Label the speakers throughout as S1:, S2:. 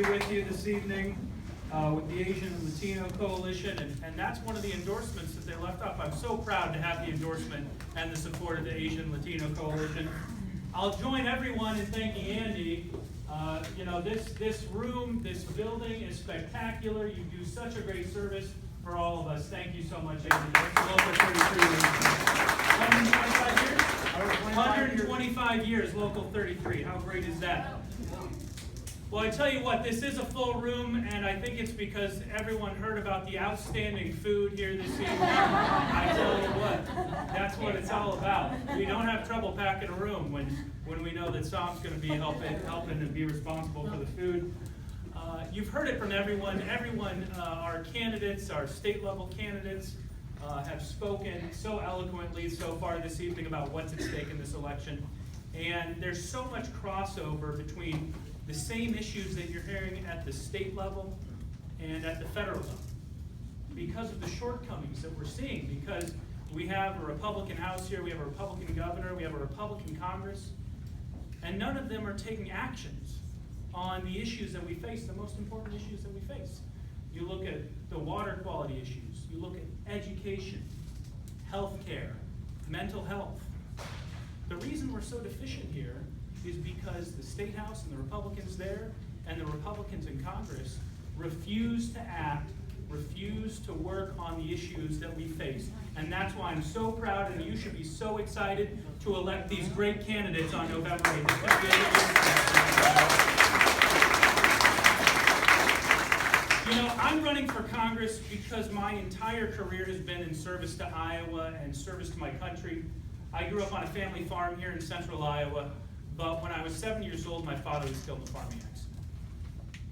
S1: be with you this evening with the Asian and Latino Coalition, and that's one of the endorsements that they left off. I'm so proud to have the endorsement and the support of the Asian and Latino Coalition. I'll join everyone in thanking Andy. This room, this building is spectacular. You do such a great service for all of us. Thank you so much, Andy. Local 33 years. 125 years? 125 years, Local 33. How great is that? Well, I tell you what, this is a full room, and I think it's because everyone heard about the outstanding food here this evening. I tell you what, that's what it's all about. We don't have trouble packing a room when we know that Sam's going to be helping and be responsible for the food. You've heard it from everyone. Our candidates, our state-level candidates, have spoken so eloquently so far this evening about what's at stake in this election. And there's so much crossover between the same issues that you're hearing at the state level and at the federal level because of the shortcomings that we're seeing, because we have a Republican House here, we have a Republican governor, we have a Republican Congress, and none of them are taking actions on the issues that we face, the most important issues that we face. You look at the water quality issues, you look at education, healthcare, mental health. The reason we're so deficient here is because the State House and the Republicans there and the Republicans in Congress refuse to act, refuse to work on the issues that we face. And that's why I'm so proud, and you should be so excited to elect these great candidates on November 8th. I'm running for Congress because my entire career has been in service to Iowa and service to my country. I grew up on a family farm here in central Iowa. But when I was 7 years old, my father was killed in a farming accident.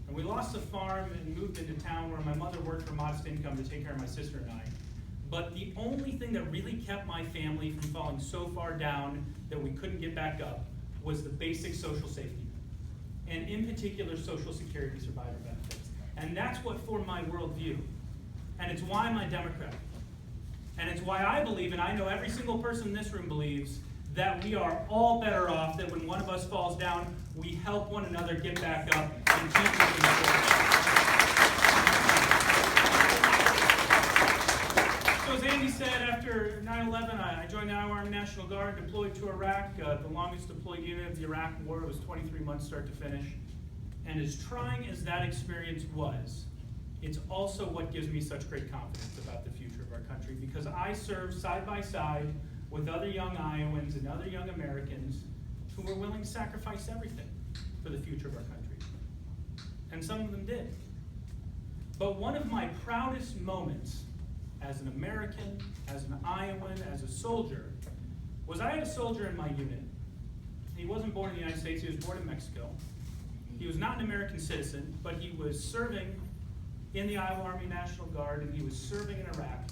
S1: And we lost the farm and moved into town where my mother worked for modest income to take care of my sister and I. But the only thing that really kept my family from falling so far down that we couldn't get back up was the basic social safety net, and in particular, Social Security survivor benefits. And that's what formed my worldview. And it's why I'm a Democrat. And it's why I believe, and I know every single person in this room believes, that we are all better off that when one of us falls down, we help one another get back up and keep moving forward. So as Andy said, after 9/11, I joined the Iowa Army National Guard, deployed to Iraq, the longest deployed unit of the Iraq War. It was 23 months start to finish. And as trying as that experience was, it's also what gives me such great confidence about the future of our country, because I served side by side with other young Iowans and other young Americans who were willing to sacrifice everything for the future of our country. And some of them did. But one of my proudest moments as an American, as an Iowan, as a soldier, was I had a soldier in my unit. He wasn't born in the United States, he was born in Mexico. He was not an American citizen, but he was serving in the Iowa Army National Guard, and he was serving in Iraq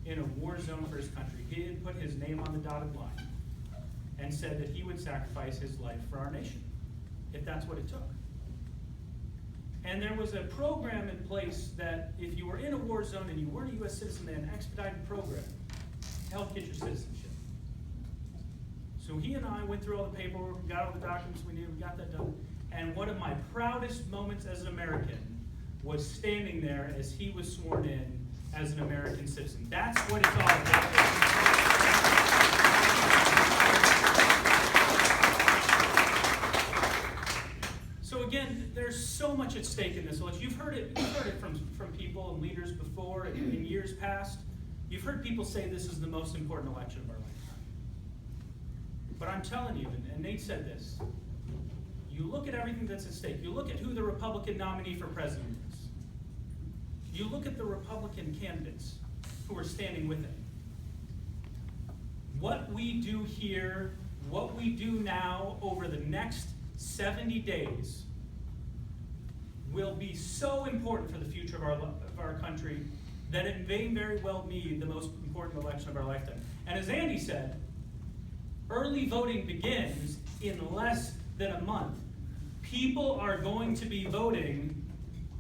S1: in a war zone for his country. He didn't put his name on the dotted line and said that he would sacrifice his life for our nation, if that's what it took. And there was a program in place that if you were in a war zone and you weren't a U.S. citizen, they had an expedited program to help get your citizenship. So he and I went through all the paperwork, we got all the documents we needed, we got that done. And one of my proudest moments as an American was standing there as he was sworn in as an American citizen. That's what it's all about. So again, there's so much at stake in this election. You've heard it from people and leaders before in years past. You've heard people say this is the most important election of our lifetime. But I'm telling you, and Nate said this, you look at everything that's at stake. You look at who the Republican nominee for president is. You look at the Republican candidates who are standing with him. What we do here, what we do now over the next 70 days will be so important for the future of our country that it may very well be the most important election of our lifetime. And as Andy said, early voting begins in less than a month. People are going to be voting,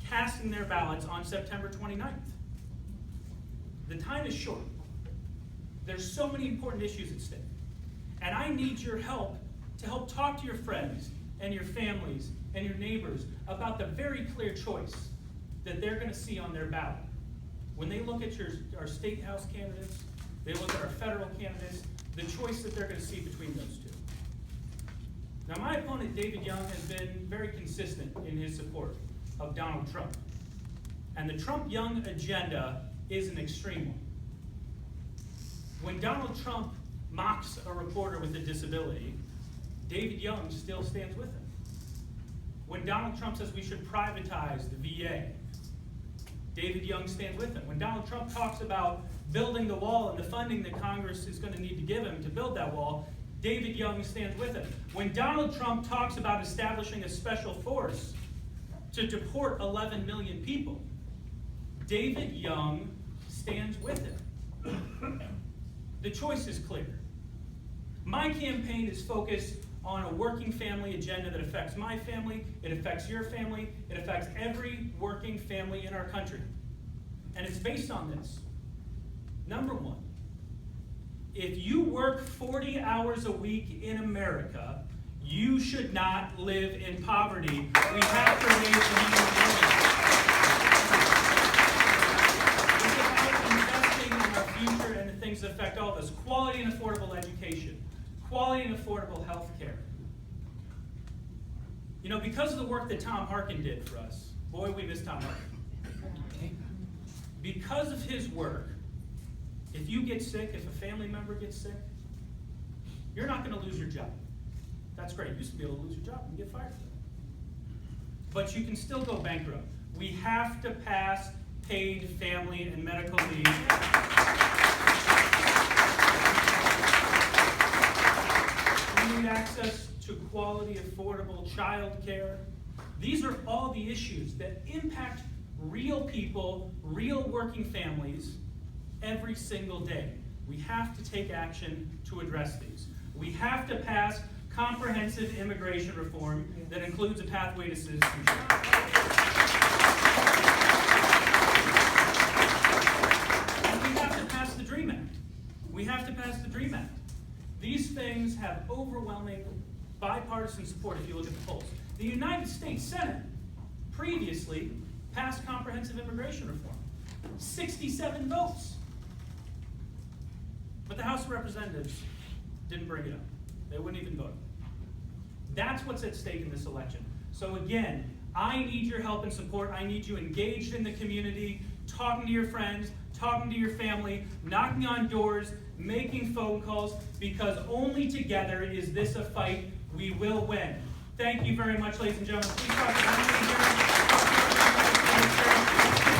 S1: casting their ballots on September 29th. The time is short. There's so many important issues at stake. And I need your help to help talk to your friends and your families and your neighbors about the very clear choice that they're going to see on their ballot. When they look at our state house candidates, they look at our federal candidates, the choice that they're going to see between those two. Now, my opponent, David Young, has been very consistent in his support of Donald Trump. And the Trump-Young agenda is an extreme one. When Donald Trump mocks a reporter with a disability, David Young still stands with him. When Donald Trump says we should privatize the VA, David Young stands with him. When Donald Trump talks about building the wall and the funding that Congress is going to need to give him to build that wall, David Young stands with him. When Donald Trump talks about establishing a special force to deport 11 million people, David Young stands with him. The choice is clear. My campaign is focused on a working family agenda that affects my family, it affects your family, it affects every working family in our country. And it's based on this. Number one, if you work 40 hours a week in America, you should not live in poverty. We have to raise the minimum wage. It's about investing in our future and the things that affect all of us. Quality and affordable education. Quality and affordable health care. You know, because of the work that Tom Harkin did for us, boy, we miss Tom Harkin. Because of his work, if you get sick, if a family member gets sick, you're not going to lose your job. That's great. You used to be able to lose your job and get fired from it. But you can still go bankrupt. We have to pass paid family and medical leave. We need access to quality, affordable child care. These are all the issues that impact real people, real working families, every single day. We have to take action to address these. We have to pass comprehensive immigration reform that includes a pathway to citizenship. And we have to pass the DREAM Act. We have to pass the DREAM Act. These things have overwhelming bipartisan support if you look at the polls. The United States Senate previously passed comprehensive immigration reform. 67 votes. But the House of Representatives didn't bring it up. They wouldn't even vote. That's what's at stake in this election. So again, I need your help and support. I need you engaged in the community, talking to your friends, talking to your family, knocking on doors, making phone calls, because only together is this a fight we will win. Thank you very much, ladies and gentlemen. Please talk to